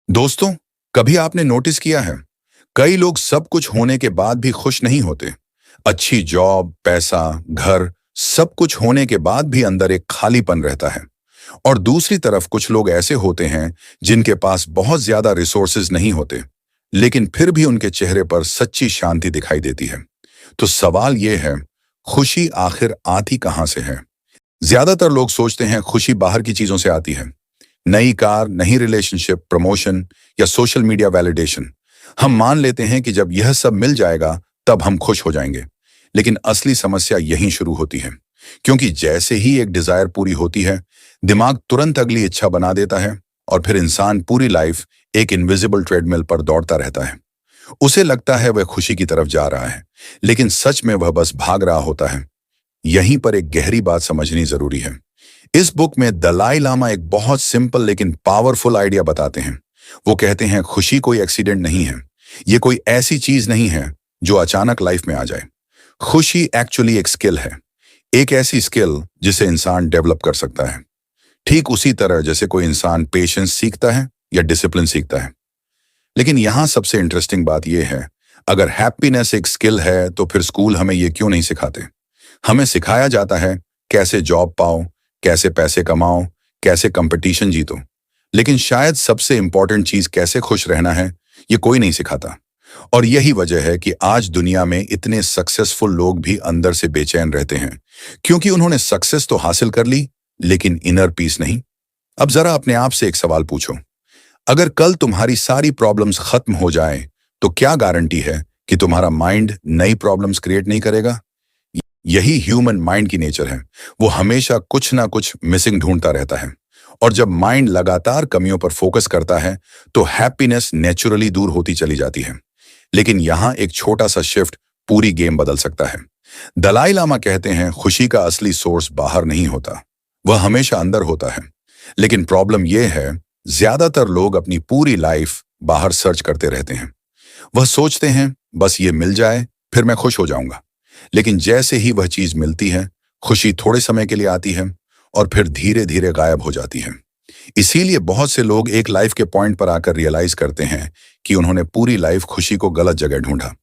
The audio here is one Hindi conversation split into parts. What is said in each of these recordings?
दोस्तों, कभी आपने नोटिस किया है कई लोग सब कुछ होने के बाद भी खुश नहीं होते। अच्छी जॉब, पैसा, घर, सब कुछ होने के बाद भी अंदर एक खालीपन रहता है। और दूसरी तरफ कुछ लोग ऐसे होते हैं जिनके पास बहुत ज्यादा रिसोर्सेज नहीं होते, लेकिन फिर भी उनके चेहरे पर सच्ची शांति दिखाई देती है। तो सवाल यह है, खुशी आखिर आती कहां से है? ज्यादातर लोग सोचते हैं खुशी बाहर की चीजों से आती है। नई कार, नई रिलेशनशिप, प्रमोशन या सोशल मीडिया वैलिडेशन। हम मान लेते हैं कि जब यह सब मिल जाएगा तब हम खुश हो जाएंगे। लेकिन असली समस्या यहीं शुरू होती है, क्योंकि जैसे ही एक डिजायर पूरी होती है, दिमाग तुरंत अगली इच्छा बना देता है और फिर इंसान पूरी लाइफ एक इनविजिबल ट्रेडमिल पर दौड़ता रहता है। उसे लगता है वह खुशी की तरफ जा रहा है, लेकिन सच में वह बस भाग रहा होता है। यहीं पर एक गहरी बात समझनी जरूरी है। इस बुक में दलाई लामा एक बहुत सिंपल लेकिन पावरफुल आइडिया बताते हैं। वो कहते हैं खुशी कोई एक्सीडेंट नहीं है। ये कोई ऐसी चीज नहीं है जो अचानक लाइफ में आ जाए। खुशी एक्चुअली एक स्किल है, एक ऐसी स्किल जिसे इंसान डेवलप कर सकता है, ठीक उसी तरह जैसे कोई इंसान पेशेंस सीखता है या डिसिप्लिन सीखता है। लेकिन यहां सबसे इंटरेस्टिंग बात यह है, अगर हैप्पीनेस एक स्किल है तो फिर स्कूल हमें ये क्यों नहीं सिखाते? हमें सिखाया जाता है कैसे जॉब पाओ, कैसे पैसे कमाओ, कैसे कंपटीशन जीतो। लेकिन शायद सबसे इंपॉर्टेंट चीज कैसे खुश रहना है, ये कोई नहीं सिखाता। और यही वजह है कि आज दुनिया में इतने सक्सेसफुल लोग भी अंदर से बेचैन रहते हैं, क्योंकि उन्होंने सक्सेस तो हासिल कर ली, लेकिन इनर पीस नहीं। अब जरा अपने आप से एक सवाल पूछो, अगर कल तुम्हारी सारी प्रॉब्लम्स खत्म हो जाएं, तो क्या गारंटी है कि तुम्हारा माइंड नई प्रॉब्लम्स क्रिएट नहीं करेगा? यही ह्यूमन माइंड की नेचर है। वो हमेशा कुछ ना कुछ मिसिंग ढूंढता रहता है। और जब माइंड लगातार कमियों पर फोकस करता है तो हैप्पीनेस नेचुरली दूर होती चली जाती है। लेकिन यहां एक छोटा सा शिफ्ट पूरी गेम बदल सकता है। दलाई लामा कहते हैं खुशी का असली सोर्स बाहर नहीं होता, वह हमेशा अंदर होता है। लेकिन प्रॉब्लम यह है, ज्यादातर लोग अपनी पूरी लाइफ बाहर सर्च करते रहते हैं। वह सोचते हैं बस ये मिल जाए फिर मैं खुश हो जाऊंगा। लेकिन जैसे ही वह चीज मिलती है, खुशी थोड़े समय के लिए आती है और फिर धीरे धीरे गायब हो जाती है। इसीलिए बहुत से लोग एक लाइफ के पॉइंट पर आकर रियलाइज करते हैं कि उन्होंने पूरी लाइफ खुशी को गलत जगह ढूंढा।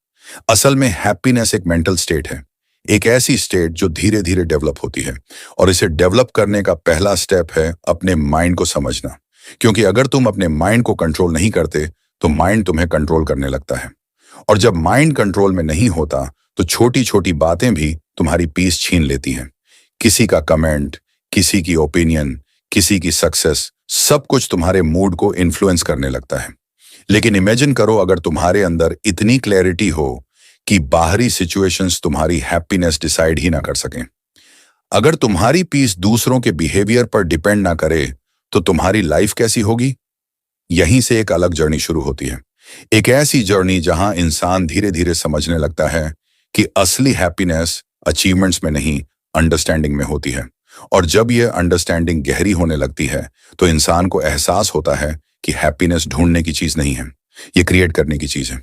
असल में हैप्पीनेस एक मेंटल स्टेट है, एक ऐसी स्टेट जो धीरे धीरे डेवलप होती है। और इसे डेवलप करने का पहला स्टेप है अपने माइंड को समझना। क्योंकि अगर तुम अपने माइंड को कंट्रोल नहीं करते तो माइंड तुम्हें कंट्रोल करने लगता है। और जब माइंड कंट्रोल में नहीं होता तो छोटी छोटी बातें भी तुम्हारी पीस छीन लेती हैं। किसी का कमेंट, किसी की ओपिनियन, किसी की सक्सेस, सब कुछ तुम्हारे मूड को इन्फ्लुएंस करने लगता है। लेकिन इमेजिन करो अगर तुम्हारे अंदर इतनी क्लैरिटी हो कि बाहरी सिचुएशंस तुम्हारी हैप्पीनेस डिसाइड ही ना कर सकें। अगर तुम्हारी पीस दूसरों के बिहेवियर पर डिपेंड ना करे तो तुम्हारी लाइफ कैसी होगी? यहीं से एक अलग जर्नी शुरू होती है। एक ऐसी जर्नी जहां इंसान धीरे धीरे समझने लगता है कि असली हैप्पीनेस अचीवमेंट्स में नहीं, अंडरस्टैंडिंग में होती है। और जब यह अंडरस्टैंडिंग गहरी होने लगती है तो इंसान को एहसास होता है कि हैप्पीनेस ढूंढने की चीज नहीं है, ये क्रिएट करने की चीज है।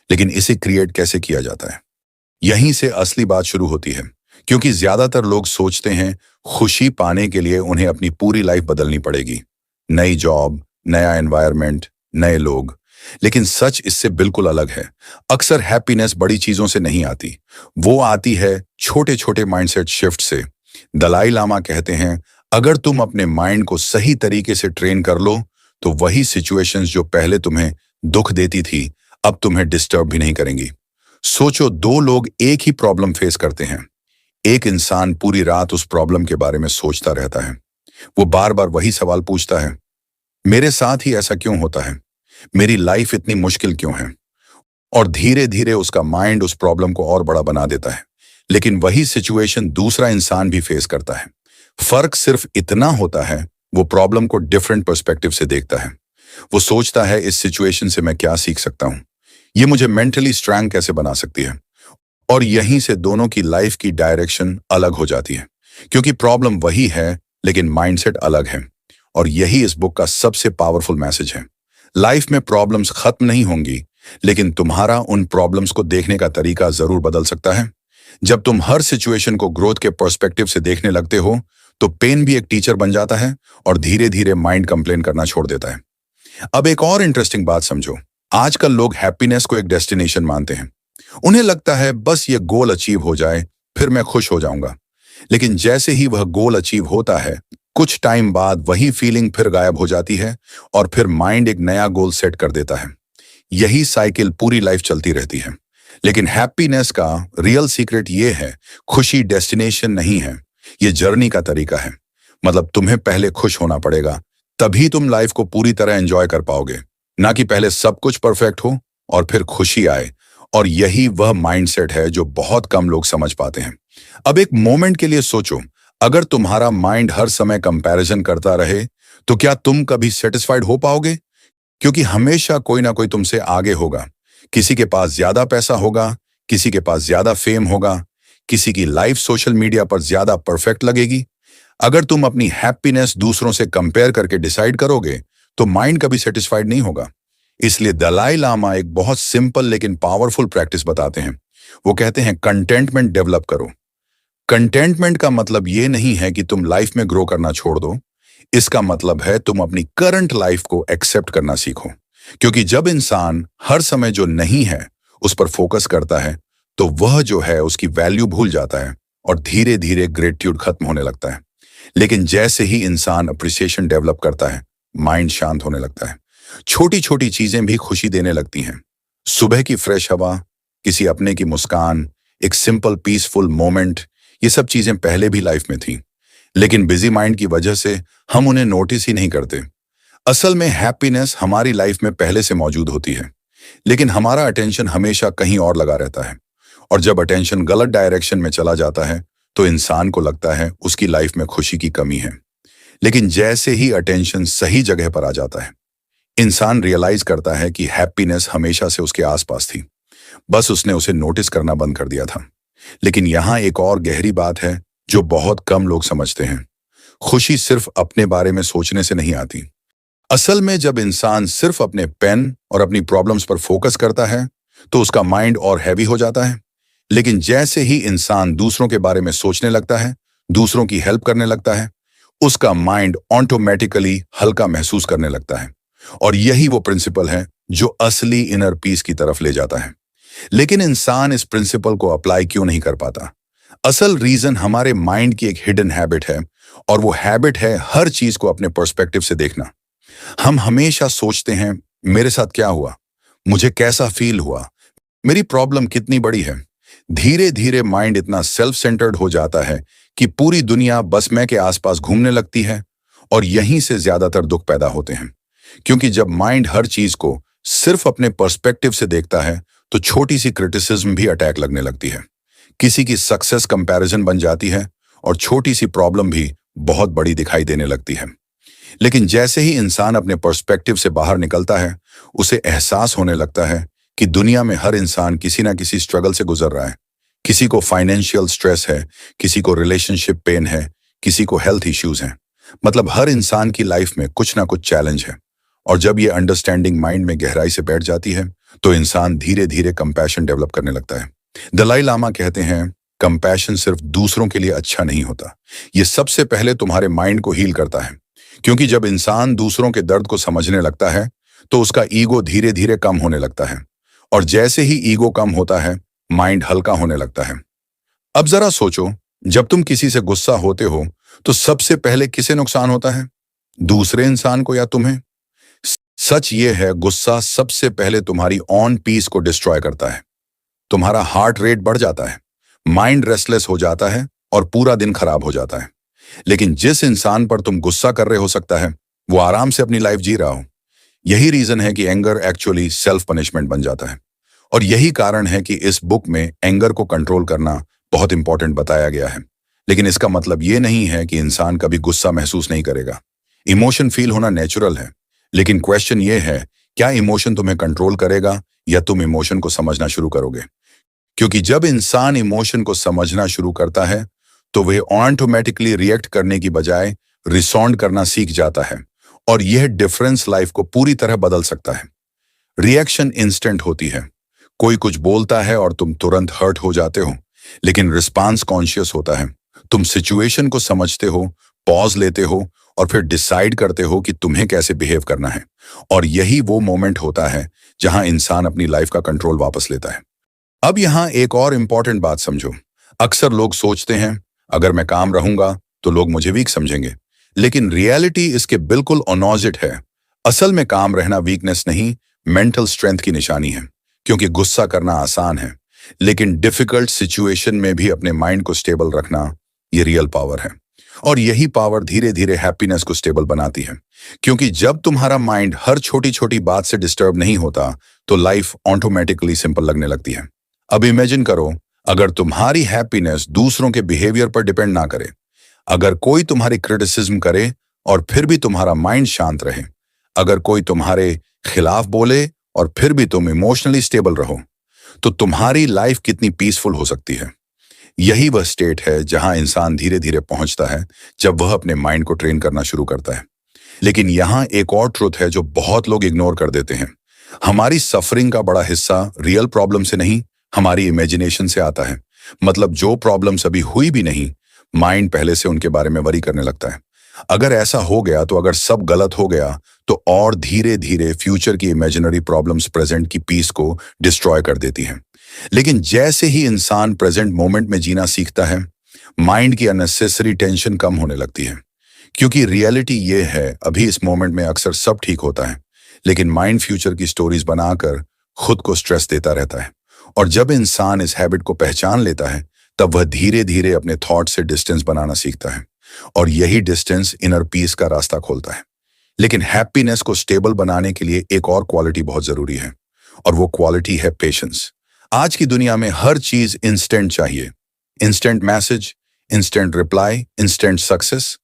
लेकिन इसे क्रिएट कैसे किया जाता है? यहीं से असली बात शुरू होती है। क्योंकि ज्यादातर लोग सोचते हैं खुशी पाने के लिए उन्हें अपनी पूरी लाइफ बदलनी पड़ेगी, नई जॉब, नया एनवायरनमेंट, नए लोग। लेकिन सच इससे बिल्कुल अलग है। अक्सर हैप्पीनेस बड़ी चीजों से नहीं आती, वो आती है छोटे छोटे माइंडसेट शिफ्ट से। दलाई लामा कहते हैं अगर तुम अपने माइंड को सही तरीके से ट्रेन कर लो तो वही सिचुएशंस जो पहले तुम्हें दुख देती थी अब तुम्हें डिस्टर्ब भी नहीं करेंगी। सोचो, दो लोग एक ही प्रॉब्लम फेस करते हैं। एक इंसान पूरी रात उस प्रॉब्लम के बारे में सोचता रहता है। वो बार बार वही सवाल पूछता है, मेरे साथ ही ऐसा क्यों होता है, मेरी लाइफ इतनी मुश्किल क्यों है? और धीरे धीरे उसका माइंड उस प्रॉब्लम को और बड़ा बना देता है। लेकिन वही सिचुएशन दूसरा इंसान भी फेस करता है। फर्क सिर्फ इतना होता है, वो प्रॉब्लम को डिफरेंट पर्सपेक्टिव से देखता है। वो सोचता है इस सिचुएशन से मैं क्या सीख सकता हूं, ये मुझे मेंटली स्ट्रांग कैसे बना सकती है। और यहीं से दोनों की लाइफ की डायरेक्शन अलग हो जाती है। क्योंकि प्रॉब्लम वही है लेकिन माइंडसेट अलग है। और यही इस बुक का सबसे पावरफुल मैसेज है। लाइफ में प्रॉब्लम्स खत्म नहीं होंगी, लेकिन तुम्हारा उन प्रॉब्लम्स को देखने का तरीका जरूर बदल सकता है। जब तुम हर सिचुएशन को ग्रोथ के पर्सपेक्टिव से देखने लगते हो तो पेन भी एक टीचर बन जाता है और धीरे धीरे माइंड कंप्लेन करना छोड़ देता है। अब एक और इंटरेस्टिंग बात समझो। आजकल लोग हैप्पीनेस को एक डेस्टिनेशन मानते हैं। उन्हें लगता है बस ये गोल अचीव हो जाए, फिर मैं खुश हो जाऊंगा। लेकिन जैसे ही वह गोल अचीव होता है, कुछ टाइम बाद वही फीलिंग फिर गायब हो जाती है और फिर माइंड एक नया गोल सेट कर देता है। यही साइकिल पूरी लाइफ चलती रहती है। लेकिन हैप्पीनेस का रियल सीक्रेट ये है, खुशी डेस्टिनेशन नहीं है, ये जर्नी का तरीका है। मतलब तुम्हें पहले खुश होना पड़ेगा, तभी तुम लाइफ को पूरी तरह एंजॉय कर पाओगे। ना कि पहले सब कुछ परफेक्ट हो और फिर खुशी आए। और यही वह माइंडसेट है जो बहुत कम लोग समझ पाते हैं। अब एक मोमेंट के लिए सोचो, अगर तुम्हारा माइंड हर समय कंपैरिजन करता रहे, तो क्या तुम कभी सेटिस्फाइड हो पाओगे? क्योंकि हमेशा कोई ना कोई तुमसे आगे होगा। किसी के पास ज्यादा पैसा होगा, किसी के पास ज्यादा फेम होगा, किसी की लाइफ सोशल मीडिया पर ज्यादा परफेक्ट लगेगी। अगर तुम अपनी हैप्पीनेस दूसरों से कंपेयर करके डिसाइड करोगे, तो माइंड कभी सेटिस्फाइड नहीं होगा। इसलिए दलाई लामा एक बहुत सिंपल लेकिन पावरफुल प्रैक्टिस बताते हैं। वो कहते हैं कंटेंटमेंट डेवलप करो। कंटेंटमेंट का मतलब ये नहीं है कि तुम लाइफ में ग्रो करना छोड़ दो। इसका मतलब है तुम अपनी करंट लाइफ को एक्सेप्ट करना सीखो। क्योंकि जब इंसान हर समय जो नहीं है उस पर फोकस करता है, तो वह जो है उसकी वैल्यू भूल जाता है और धीरे धीरे ग्रेटिट्यूड खत्म होने लगता है। लेकिन जैसे ही इंसान अप्रिसिएशन डेवलप करता है, माइंड शांत होने लगता है। छोटी छोटी चीजें भी खुशी देने लगती हैं। सुबह की फ्रेश हवा, किसी अपने की मुस्कान, एक सिंपल पीसफुल मोमेंट, ये सब चीजें पहले भी लाइफ में थी, लेकिन बिजी माइंड की वजह से हम उन्हें नोटिस ही नहीं करते। असल में हैप्पीनेस हमारी लाइफ में पहले से मौजूद होती है, लेकिन हमारा अटेंशन हमेशा कहीं और लगा रहता है। और जब अटेंशन गलत डायरेक्शन में चला जाता है, तो इंसान को लगता है उसकी लाइफ में खुशी की कमी है। लेकिन जैसे ही अटेंशन सही जगह पर आ जाता है, इंसान रियलाइज करता है कि हैप्पीनेस हमेशा से उसके आसपास थी, बस उसने उसे नोटिस करना बंद कर दिया था। लेकिन यहाँ एक और गहरी बात है जो बहुत कम लोग समझते हैं। खुशी सिर्फ अपने बारे में सोचने से नहीं आती। असल में जब इंसान सिर्फ अपने पेन और अपनी प्रॉब्लम्स पर फोकस करता है, तो उसका माइंड और हैवी हो जाता है। लेकिन जैसे ही इंसान दूसरों के बारे में सोचने लगता है, दूसरों की हेल्प करने लगता है, उसका माइंड ऑटोमेटिकली हल्का महसूस करने लगता है। और यही वो प्रिंसिपल है जो असली इनर पीस की तरफ ले जाता है। लेकिन इंसान इस प्रिंसिपल को अप्लाई क्यों नहीं कर पाता? असल रीजन हमारे माइंड की एक हिडन हैबिट है, और वो हैबिट है हर चीज को अपने पर्सपेक्टिव से देखना। हम हमेशा सोचते हैं, मेरे साथ क्या हुआ, मुझे कैसा फील हुआ, मेरी प्रॉब्लम कितनी बड़ी है। धीरे धीरे माइंड इतना सेल्फ सेंटर्ड हो जाता है कि पूरी दुनिया बस मैं के आसपास घूमने लगती है, और यहीं से ज्यादातर दुख पैदा होते हैं। क्योंकि जब माइंड हर चीज को सिर्फ अपने पर्सपेक्टिव से देखता है, तो छोटी सी क्रिटिसिज्म भी अटैक लगने लगती है। किसी की सक्सेस कंपैरिजन बन जाती है, और छोटी सी प्रॉब्लम भी बहुत बड़ी दिखाई देने लगती है। लेकिन जैसे ही इंसान अपने पर्सपेक्टिव से बाहर निकलता है, उसे एहसास होने लगता है कि दुनिया में हर इंसान किसी ना किसी स्ट्रगल से गुजर रहा है। किसी को फाइनेंशियल स्ट्रेस है, किसी को रिलेशनशिप पेन है, किसी को हेल्थ इश्यूज हैं। मतलब हर इंसान की लाइफ में कुछ ना कुछ चैलेंज है। और जब ये अंडरस्टैंडिंग माइंड में गहराई से बैठ जाती है, तो इंसान धीरे धीरे कंपैशन डेवलप करने लगता है। दलाई लामा कहते हैं, कंपैशन सिर्फ दूसरों के लिए अच्छा नहीं होता, ये सबसे पहले तुम्हारे माइंड को हील करता है। क्योंकि जब इंसान दूसरों के दर्द को समझने लगता है, तो उसका ईगो धीरे धीरे कम होने लगता है। और जैसे ही ईगो कम होता है, माइंड हल्का होने लगता है। अब जरा सोचो, जब तुम किसी से गुस्सा होते हो, तो सबसे पहले किसे नुकसान होता है? दूसरे इंसान को या तुम्हें? सच ये है, गुस्सा सबसे पहले तुम्हारी ऑन पीस को डिस्ट्रॉय करता है। तुम्हारा हार्ट रेट बढ़ जाता है, माइंड रेस्टलेस हो जाता है, और पूरा दिन खराब हो जाता है। लेकिन जिस इंसान पर तुम गुस्सा कर रहे हो सकता है, वो आराम से अपनी लाइफ जी रहा हो। यही रीजन है कि एंगर एक्चुअली सेल्फ पनिशमेंट बन जाता है। और यही कारण है कि इस बुक में एंगर को कंट्रोल करना बहुत इंपॉर्टेंट बताया गया है। लेकिन इसका मतलब ये नहीं है कि इंसान कभी गुस्सा महसूस नहीं करेगा। इमोशन फील होना नेचुरल है। लेकिन क्वेश्चन ये है, क्या इमोशन तुम्हें कंट्रोल करेगा या तुम इमोशन को समझना शुरू करोगे? क्योंकि जब इंसान इमोशन को समझना शुरू करता है, तो वह ऑटोमेटिकली रिएक्ट करने की बजाय रिस्पॉन्ड करना सीख जाता है। और यह डिफरेंस लाइफ को पूरी तरह बदल सकता है। रिएक्शन इंस्टेंट होती है, कोई कुछ बोलता है और तुम तुरंत हर्ट हो जाते हो। लेकिन रिस्पांस कॉन्शियस होता है, तुम सिचुएशन को समझते हो, पॉज लेते हो और फिर डिसाइड करते हो कि तुम्हें कैसे बिहेव करना है। और यही वो मोमेंट होता है जहां इंसान अपनी लाइफ का कंट्रोल वापस लेता है। अब यहां एक और इंपॉर्टेंट बात समझो। अक्सर लोग सोचते हैं अगर मैं काम रहूंगा तो लोग मुझे वीक समझेंगे, लेकिन रियलिटी इसके बिल्कुल ऑपोजिट है। असल में काम रहना वीकनेस नहीं, मेंटल स्ट्रेंथ की निशानी है। क्योंकि गुस्सा करना आसान है, लेकिन डिफिकल्ट सिचुएशन में भी अपने माइंड को स्टेबल रखना ये रियल पावर है। और यही पावर धीरे धीरे हैप्पीनेस को स्टेबल बनाती है। क्योंकि जब तुम्हारा माइंड हर छोटी छोटी बात से डिस्टर्ब नहीं होता तो लाइफ ऑटोमेटिकली सिंपल लगने लगती है। अब इमेजिन करो, अगर तुम्हारी हैप्पीनेस दूसरों के बिहेवियर पर डिपेंड ना करे, अगर कोई तुम्हारी क्रिटिसिज्म करे और फिर भी तुम्हारा माइंड शांत रहे, अगर कोई तुम्हारे खिलाफ बोले और फिर भी तुम इमोशनली स्टेबल रहो, तो तुम्हारी लाइफ कितनी पीसफुल हो सकती है। यही वह स्टेट है जहां इंसान धीरे धीरे पहुंचता है जब वह अपने माइंड को ट्रेन करना शुरू करता है। लेकिन यहां एक और ट्रुथ है जो बहुत लोग इग्नोर कर देते हैं। हमारी सफरिंग का बड़ा हिस्सा रियल प्रॉब्लम से नहीं, हमारी इमेजिनेशन से आता है। मतलब जो प्रॉब्लम्स अभी हुई भी नहीं, माइंड पहले से उनके बारे में वरी करने लगता है। अगर ऐसा हो गया तो अगर सब गलत हो गया तो और धीरे धीरे फ्यूचर की इमेजिनरी प्रॉब्लम्स प्रेजेंट की पीस को डिस्ट्रॉय कर देती हैं। लेकिन जैसे ही इंसान प्रेजेंट मोमेंट में जीना सीखता है, माइंड की अननेसेसरी टेंशन कम होने लगती है। क्योंकि रियलिटी ये है, अभी इस मोमेंट में अक्सर सब ठीक होता है, लेकिन माइंड फ्यूचर की स्टोरीज बनाकर खुद को स्ट्रेस देता रहता है। और जब इंसान इस हैबिट को पहचान लेता है, तब वह धीरे धीरे अपने थॉट से डिस्टेंस बनाना सीखता है। और यही डिस्टेंस इनर पीस का रास्ता खोलता है। लेकिन हैप्पीनेस को स्टेबल बनाने के लिए एक और क्वालिटी बहुत जरूरी है, और वो क्वालिटी है पेशेंस। आज की दुनिया में हर चीज इंस्टेंट चाहिए। Instant message, instant reply, instant success.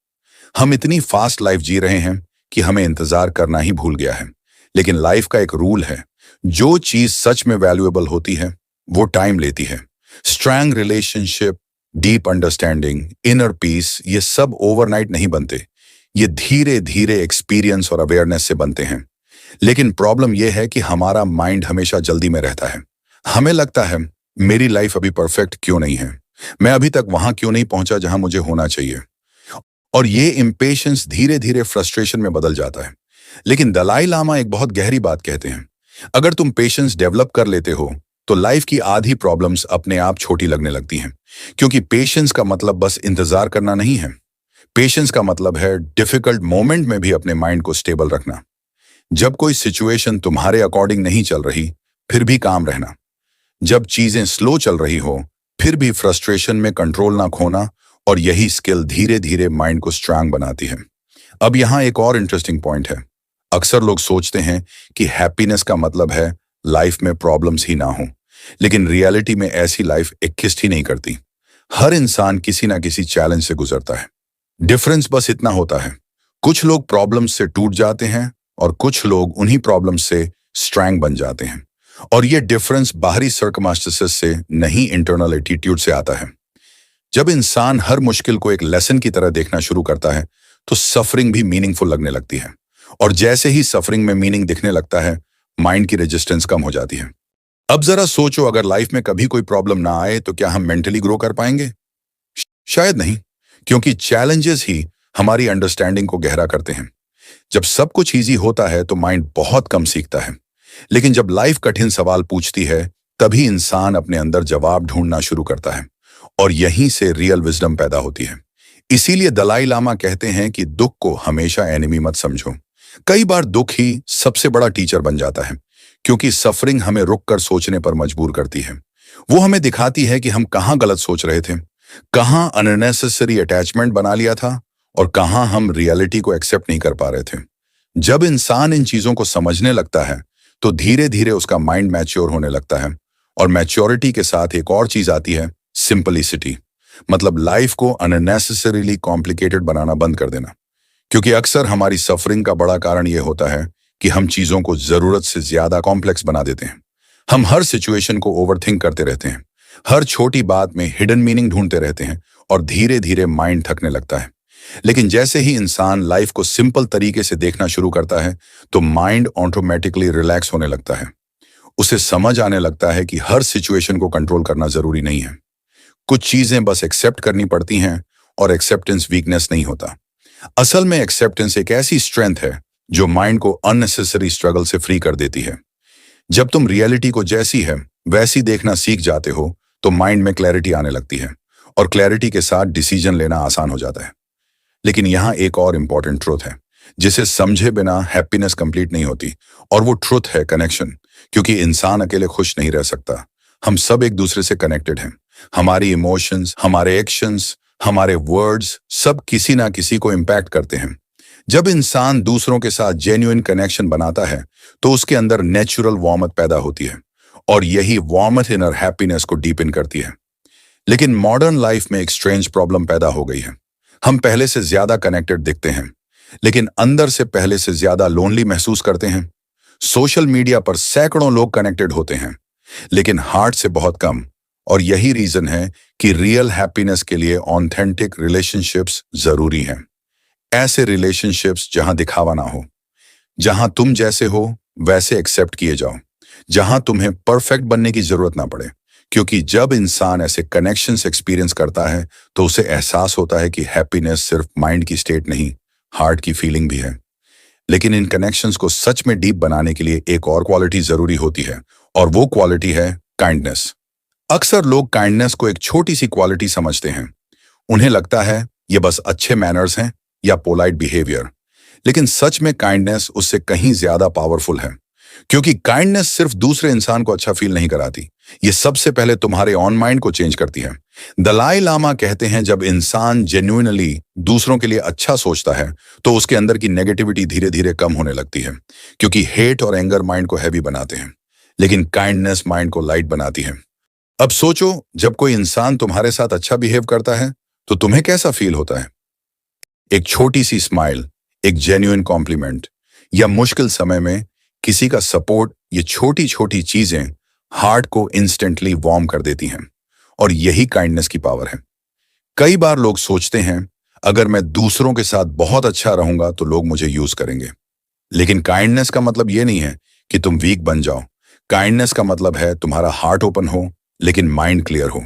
हम इतनी फास्ट लाइफ जी रहे हैं कि हमें इंतजार करना ही भूल गया है। लेकिन लाइफ का एक रूल है, जो चीज सच में वैल्यूएबल होती है वो टाइम लेती है। Strong relationship, deep understanding, inner peace, ये सब ओवरनाइट नहीं बनते। ये धीरे धीरे एक्सपीरियंस और अवेयरनेस से बनते हैं। लेकिन प्रॉब्लम यह है कि हमारा माइंड हमेशा जल्दी में रहता है। हमें लगता है मेरी लाइफ अभी परफेक्ट क्यों नहीं है, मैं अभी तक वहां क्यों नहीं पहुंचा जहां मुझे होना चाहिए। और ये इम्पेशंस धीरे धीरे फ्रस्ट्रेशन में बदल जाता है। लेकिन दलाई लामा एक बहुत गहरी बात कहते हैं, अगर तुम पेशेंस डेवलप कर लेते हो तो लाइफ की आधी प्रॉब्लम्स अपने आप छोटी लगने लगती हैं। क्योंकि पेशेंस का मतलब बस इंतजार करना नहीं है। पेशेंस का मतलब है डिफिकल्ट मोमेंट में भी अपने माइंड को स्टेबल रखना। जब कोई सिचुएशन तुम्हारे अकॉर्डिंग नहीं चल रही, फिर भी काम रहना। जब चीजें स्लो चल रही हो, फिर भी फ्रस्ट्रेशन में कंट्रोल ना खोना। और यही स्किल धीरे धीरे माइंड को स्ट्रांग बनाती है। अब यहाँ एक और इंटरेस्टिंग पॉइंट है। अक्सर लोग सोचते हैं कि हैप्पीनेस का मतलब है लाइफ में प्रॉब्लम्स ही ना हो, लेकिन रियलिटी में ऐसी लाइफ एक्जिस्ट ही नहीं करती। हर इंसान किसी ना किसी चैलेंज से गुजरता है। डिफरेंस बस इतना होता है, कुछ लोग प्रॉब्लम्स से टूट जाते हैं और कुछ लोग उन्हीं प्रॉब्लम्स से स्ट्रांग बन जाते हैं। और ये डिफरेंस बाहरी सर्कमस्टेंसेस से नहीं, इंटरनल एटीट्यूड से आता है। जब इंसान हर मुश्किल को एक लेसन की तरह देखना शुरू करता है तो सफरिंग भी मीनिंगफुल लगने लगती है। और जैसे ही सफरिंग में मीनिंग दिखने लगता है, माइंड की रेजिस्टेंस कम हो जाती है। अब जरा सोचो, अगर लाइफ में कभी कोई प्रॉब्लम ना आए तो क्या हम मेंटली ग्रो कर पाएंगे? शायद नहीं, क्योंकि चैलेंजेस ही हमारी अंडरस्टैंडिंग को गहरा करते हैं। जब सब कुछ इजी होता है तो माइंड बहुत कम सीखता है। लेकिन जब लाइफ कठिन सवाल पूछती है, तभी इंसान अपने अंदर जवाब ढूंढना शुरू करता है। और यहीं से रियल विजडम पैदा होती है। इसीलिए दलाई लामा कहते हैं कि दुख को हमेशा एनिमी मत समझो। कई बार दुख ही सबसे बड़ा टीचर बन जाता है, क्योंकि सफरिंग हमें रुककर सोचने पर मजबूर करती है। वो हमें दिखाती है कि हम कहाँ गलत सोच रहे थे, कहाँ अननेसेसरी अटैचमेंट बना लिया था, और कहाँ हम रियलिटी को एक्सेप्ट नहीं कर पा रहे थे। जब इंसान इन चीजों को समझने लगता है तो धीरे धीरे उसका माइंड मैच्योर होने लगता है। और मैच्योरिटी के साथ एक और चीज आती है, सिंपलिसिटी। मतलब लाइफ को अननेसेसरीली कॉम्प्लिकेटेड बनाना बंद कर देना। क्योंकि अक्सर हमारी सफरिंग का बड़ा कारण यह होता है कि हम चीजों को जरूरत से ज्यादा कॉम्प्लेक्स बना देते हैं। हम हर सिचुएशन को ओवरथिंक करते रहते हैं, हर छोटी बात में हिडन मीनिंग ढूंढते रहते हैं, और धीरे धीरे माइंड थकने लगता है। लेकिन जैसे ही इंसान लाइफ को सिंपल तरीके से देखना शुरू करता है तो माइंड ऑटोमेटिकली रिलैक्स होने लगता है। उसे समझ आने लगता है कि हर सिचुएशन को कंट्रोल करना जरूरी नहीं है। कुछ चीजें बस एक्सेप्ट करनी पड़ती हैं, और एक्सेप्टेंस वीकनेस नहीं होता, असल में एक्सेप्टेंस एक ऐसी स्ट्रेंथ है जो माइंड को अननेसेसरी स्ट्रगल से फ्री कर देती है। जब तुम रियलिटी को जैसी है वैसी देखना सीख जाते हो तो माइंड में क्लैरिटी आने लगती है और क्लैरिटी के साथ डिसीजन लेना आसान हो जाता है। लेकिन यहाँ एक और इम्पॉर्टेंट ट्रुथ है जिसे समझे बिना हैप्पीनेस कंप्लीट नहीं होती, और वो ट्रुथ है कनेक्शन। क्योंकि इंसान अकेले खुश नहीं रह सकता। हम सब एक दूसरे से कनेक्टेड हैं। हमारी इमोशंस, हमारे एक्शंस, हमारे वर्ड्स सब किसी ना किसी को इम्पैक्ट करते हैं। जब इंसान दूसरों के साथ जेन्युइन कनेक्शन बनाता है तो उसके अंदर नेचुरल वार्मथ पैदा होती है, और यही वार्मथ इनर हैप्पीनेस को डीपन करती है। लेकिन मॉडर्न लाइफ में एक स्ट्रेंज प्रॉब्लम पैदा हो गई है। हम पहले से ज्यादा कनेक्टेड दिखते हैं, लेकिन अंदर से पहले से ज्यादा लोनली महसूस करते हैं। सोशल मीडिया पर सैकड़ों लोग कनेक्टेड होते हैं, लेकिन हार्ट से बहुत कम। और यही रीजन है कि रियल हैप्पीनेस के लिए ऑथेंटिक रिलेशनशिप्स जरूरी हैं। ऐसे रिलेशनशिप्स जहां दिखावा ना हो, जहां तुम जैसे हो वैसे एक्सेप्ट किए जाओ, जहां तुम्हें परफेक्ट बनने की जरूरत ना पड़े। क्योंकि जब इंसान ऐसे कनेक्शंस एक्सपीरियंस करता है तो उसे एहसास होता है कि हैप्पीनेस सिर्फ माइंड की स्टेट नहीं, हार्ट की फीलिंग भी है। लेकिन इन कनेक्शंस को सच में डीप बनाने के लिए एक और क्वालिटी जरूरी होती है, और वो क्वालिटी है काइंडनेस। अक्सर लोग काइंडनेस को एक छोटी सी क्वालिटी समझते हैं। उन्हें लगता है ये बस अच्छे मैनर्स हैं या पोलाइट बिहेवियर। लेकिन सच में काइंडनेस उससे कहीं ज्यादा पावरफुल है। क्योंकि काइंडनेस सिर्फ दूसरे इंसान को अच्छा फील नहीं कराती, ये सबसे पहले तुम्हारे ऑन माइंड को चेंज करती है। दलाई लामा कहते हैं जब इंसान जेन्युइनली दूसरों के लिए अच्छा सोचता है तो उसके अंदर की नेगेटिविटी धीरे धीरे कम होने लगती है। क्योंकि हेट और एंगर माइंड को हैवी बनाते हैं, लेकिन काइंडनेस माइंड को लाइट बनाती है। अब सोचो, जब कोई इंसान तुम्हारे साथ अच्छा बिहेव करता है तो तुम्हें कैसा फील होता है? एक छोटी सी स्माइल, एक जेन्युइन कॉम्प्लीमेंट, या मुश्किल समय में किसी का सपोर्ट, ये छोटी छोटी चीजें हार्ट को इंस्टेंटली वार्म कर देती हैं। और यही काइंडनेस की पावर है। कई बार लोग सोचते हैं अगर मैं दूसरों के साथ बहुत अच्छा रहूंगा तो लोग मुझे यूज करेंगे। लेकिन काइंडनेस का मतलब ये नहीं है कि तुम वीक बन जाओ। काइंडनेस का मतलब है तुम्हारा हार्ट ओपन हो लेकिन माइंड क्लियर हो।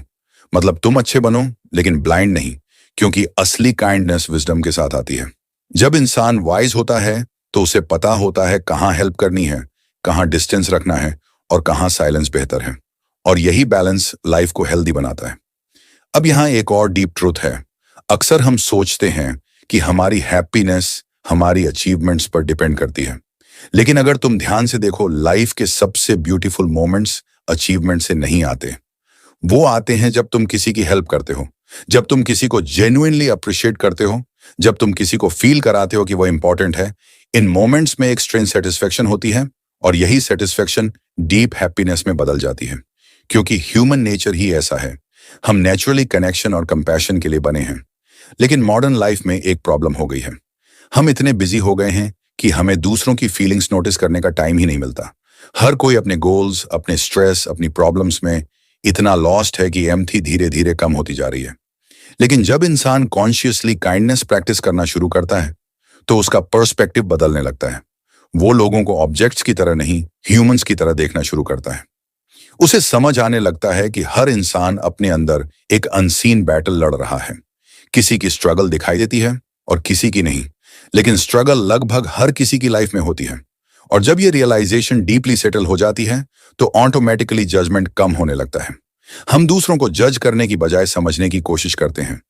मतलब तुम अच्छे बनो लेकिन ब्लाइंड नहीं। क्योंकि असली काइंडनेस विजडम के साथ आती है। जब इंसान वाइज होता है तो उसे पता होता है कहाँ हेल्प करनी है, कहाँ डिस्टेंस रखना है और कहाँ साइलेंस बेहतर है। और यही बैलेंस लाइफ को हेल्दी बनाता है। अब यहाँ एक और डीप ट्रूथ है। अक्सर हम सोचते हैं कि हमारी हैप्पीनेस हमारी अचीवमेंट्स पर डिपेंड करती है। लेकिन अगर तुम ध्यान से देखो, लाइफ के सबसे ब्यूटीफुल मोमेंट्स अचीवमेंट से नहीं आते। वो आते हैं जब तुम किसी की हेल्प करते हो, जब तुम किसी को जेन्युइनली अप्रिशिएट करते हो, जब तुम किसी को फील कराते हो कि वो इंपॉर्टेंट है। इन मोमेंट्स में एक स्ट्रेंज सेटिस्फेक्शन होती है, और यही सेटिस्फेक्शन डीप हैप्पीनेस में बदल जाती है। क्योंकि ह्यूमन नेचर ही ऐसा है। हम नेचुरली कनेक्शन और कंपैशन के लिए बने हैं। लेकिन मॉडर्न लाइफ में एक प्रॉब्लम हो गई है। हम इतने बिजी हो गए हैं कि हमें दूसरों की फीलिंग्स नोटिस करने का टाइम ही नहीं मिलता। हर कोई अपने गोल्स, अपने स्ट्रेस, अपनी प्रॉब्लम्स में इतना लॉस्ट है कि एम्पैथी धीरे धीरे कम होती जा रही है। लेकिन जब इंसान कॉन्शियसली काइंडनेस प्रैक्टिस करना शुरू करता है तो उसका पर्सपेक्टिव बदलने लगता है। वो लोगों को ऑब्जेक्ट्स की तरह नहीं, ह्यूमंस की तरह देखना शुरू करता है। उसे समझ आने लगता है कि हर इंसान अपने अंदर एक अनसीन बैटल लड़ रहा है। किसी की स्ट्रगल दिखाई देती है और किसी की नहीं, लेकिन स्ट्रगल लगभग हर किसी की लाइफ में होती है। और जब ये रियलाइजेशन डीपली सेटल हो जाती है तो ऑटोमेटिकली जजमेंट कम होने लगता है। हम दूसरों को जज करने की बजाय समझने की कोशिश करते हैं,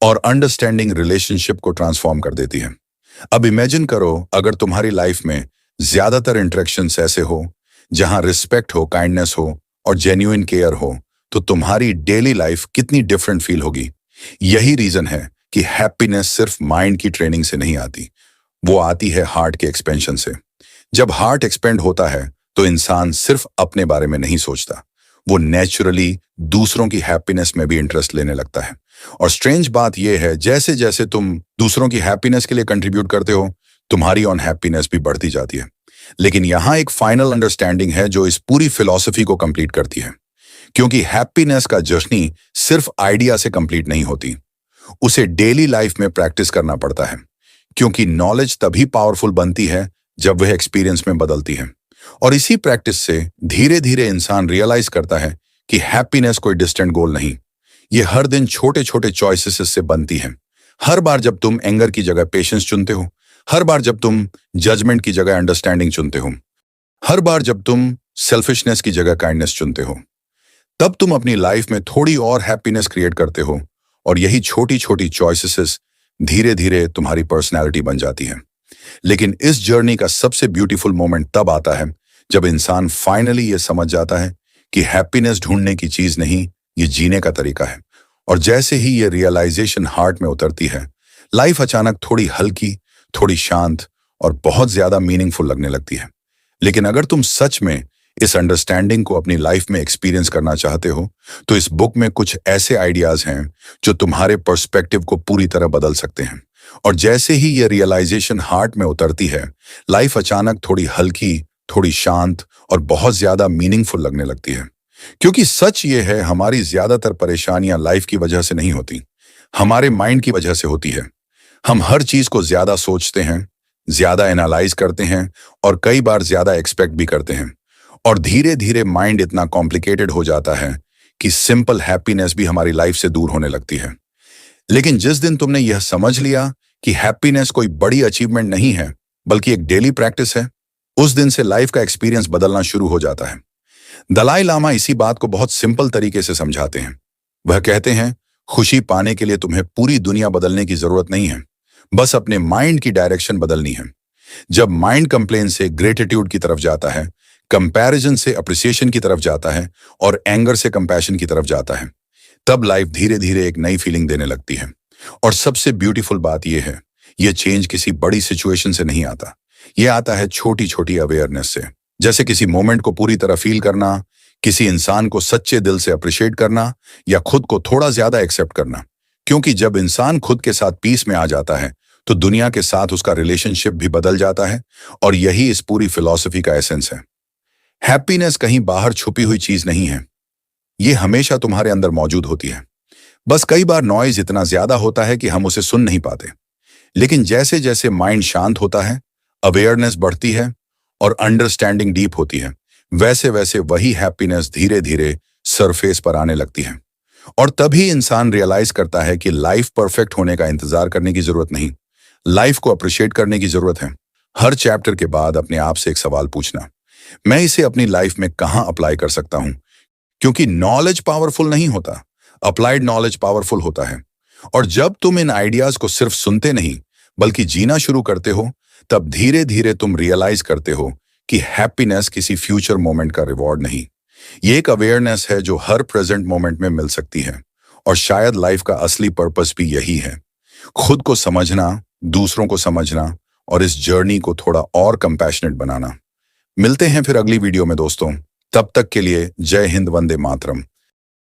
और अंडरस्टैंडिंग रिलेशनशिप को ट्रांसफॉर्म कर देती है। अब इमेजिन करो, अगर तुम्हारी लाइफ में ज्यादातर इंटरेक्शंस ऐसे हो जहां रिस्पेक्ट हो, काइंडनेस हो और जेन्युइन केयर हो, तो तुम्हारी डेली लाइफ कितनी डिफरेंट फील होगी। यही रीजन है कि हैप्पीनेस सिर्फ माइंड की ट्रेनिंग से नहीं आती, वो आती है हार्ट के एक्सपेंशन से। जब हार्ट एक्सपेंड होता है तो इंसान सिर्फ अपने बारे में नहीं सोचता, वो नेचुरली दूसरों की हैप्पीनेस में भी इंटरेस्ट लेने लगता है। और स्ट्रेंज बात यह है, जैसे जैसे तुम दूसरों की हैप्पीनेस के लिए कंट्रीब्यूट करते हो, तुम्हारी ऑन हैप्पीनेस भी बढ़ती जाती है। लेकिन यहाँ एक फाइनल अंडरस्टैंडिंग है जो इस पूरी फिलॉसफी को कंप्लीट करती है। क्योंकि हैप्पीनेस का जर्नी सिर्फ आइडिया से कंप्लीट नहीं होती, उसे डेली लाइफ में प्रैक्टिस करना पड़ता है। क्योंकि नॉलेज तभी पावरफुल बनती है जब वह एक्सपीरियंस में बदलती है। और इसी प्रैक्टिस से धीरे धीरे इंसान रियलाइज करता है कि हैप्पीनेस कोई डिस्टेंट गोल नहीं, ये हर दिन छोटे छोटे चॉइसेस से बनती है। हर बार जब तुम एंगर की जगह पेशेंस चुनते हो, हर बार जब तुम जजमेंट की जगह अंडरस्टैंडिंग चुनते हो, हर बार जब तुम सेल्फिशनेस की जगह काइंडनेस चुनते हो, तब तुम अपनी लाइफ में थोड़ी और हैप्पीनेस क्रिएट करते हो। और यही छोटी छोटी चॉइसेस धीरे धीरे तुम्हारी पर्सनैलिटी बन जाती है। लेकिन इस जर्नी का सबसे ब्यूटीफुल मोमेंट तब आता है जब इंसान फाइनली ये समझ जाता है कि हैप्पीनेस ढूंढने की चीज नहीं, ये जीने का तरीका है। और जैसे ही ये रियलाइजेशन हार्ट में उतरती है, लाइफ अचानक थोड़ी हल्की, थोड़ी शांत और बहुत ज्यादा मीनिंगफुल लगने लगती है। लेकिन अगर तुम सच में इस अंडरस्टैंडिंग को अपनी लाइफ में एक्सपीरियंस करना चाहते हो, तो इस बुक में कुछ ऐसे आइडियाज हैं जो तुम्हारे पर्सपेक्टिव को पूरी तरह बदल सकते हैं। और जैसे ही ये रियलाइजेशन हार्ट में उतरती है, लाइफ अचानक थोड़ी हल्की, थोड़ी शांत और बहुत ज्यादा मीनिंगफुल लगने लगती है। क्योंकि सच ये है, हमारी ज्यादातर परेशानियां लाइफ की वजह से नहीं होती, हमारे माइंड की वजह से होती है। हम हर चीज को ज्यादा सोचते हैं, ज्यादा एनालाइज करते हैं और कई बार ज्यादा एक्सपेक्ट भी करते हैं। और धीरे धीरे माइंड इतना कॉम्प्लिकेटेड हो जाता है कि सिंपल हैप्पीनेस भी हमारी लाइफ से दूर होने लगती है। लेकिन जिस दिन तुमने यह समझ लिया कि हैप्पीनेस कोई बड़ी अचीवमेंट नहीं है, बल्कि एक डेली प्रैक्टिस है, उस दिन से लाइफ का एक्सपीरियंस बदलना शुरू हो जाता है। दलाई लामा इसी बात को बहुत सिंपल तरीके से समझाते हैं। वह कहते हैं, खुशी पाने के लिए तुम्हें पूरी दुनिया बदलने की जरूरत नहीं है, बस अपने माइंड की डायरेक्शन बदलनी है। जब माइंड कंप्लेन से ग्रेटिट्यूड की तरफ जाता है, कंपैरिजन से अप्रिसिएशन की तरफ जाता है और एंगर से कंपैशन की तरफ जाता है, तब लाइफ धीरे धीरे एक नई फीलिंग देने लगती है। और सबसे ब्यूटीफुल बात यह है, यह चेंज किसी बड़ी सिचुएशन से नहीं आता, यह आता है छोटी छोटी अवेयरनेस से। जैसे किसी मोमेंट को पूरी तरह फील करना, किसी इंसान को सच्चे दिल से अप्रिशिएट करना, या खुद को थोड़ा ज्यादा एक्सेप्ट करना। क्योंकि जब इंसान खुद के साथ पीस में आ जाता है, तो दुनिया के साथ उसका रिलेशनशिप भी बदल जाता है। और यही इस पूरी फिलॉसफी का एसेंस है। हैप्पीनेस कहीं बाहर छुपी हुई चीज नहीं है, ये हमेशा तुम्हारे अंदर मौजूद होती है। बस कई बार नॉइज इतना ज्यादा होता है कि हम उसे सुन नहीं पाते। लेकिन जैसे जैसे माइंड शांत होता है, अवेयरनेस बढ़ती है और अंडरस्टैंडिंग डीप होती है, वैसे वैसे वही हैप्पीनेस धीरे धीरे सरफेस पर आने लगती है। और तभी इंसान रियलाइज करता है कि लाइफ परफेक्ट होने का इंतजार करने की जरूरत नहीं, लाइफ को अप्रिशिएट करने की जरूरत है। हर चैप्टर के बाद अपने आप से एक सवाल पूछना, मैं इसे अपनी लाइफ में कहां अप्लाई कर सकता हूं? क्योंकि नॉलेज पावरफुल नहीं होता, अप्लाइड नॉलेज पावरफुल होता है। और जब तुम इन आइडियाज को सिर्फ सुनते नहीं, बल्कि जीना शुरू करते हो, तब धीरे धीरे तुम रियलाइज करते हो कि हैप्पीनेस किसी फ्यूचर मोमेंट का रिवॉर्ड नहीं, ये एक अवेयरनेस है जो हर प्रेजेंट मोमेंट में मिल सकती है। और शायद लाइफ का असली पर्पस भी यही है, खुद को समझना, दूसरों को समझना और इस जर्नी को थोड़ा और कंपैशनेट बनाना। मिलते हैं फिर अगली वीडियो में दोस्तों, तब तक के लिए जय हिंद, वंदे मातरम।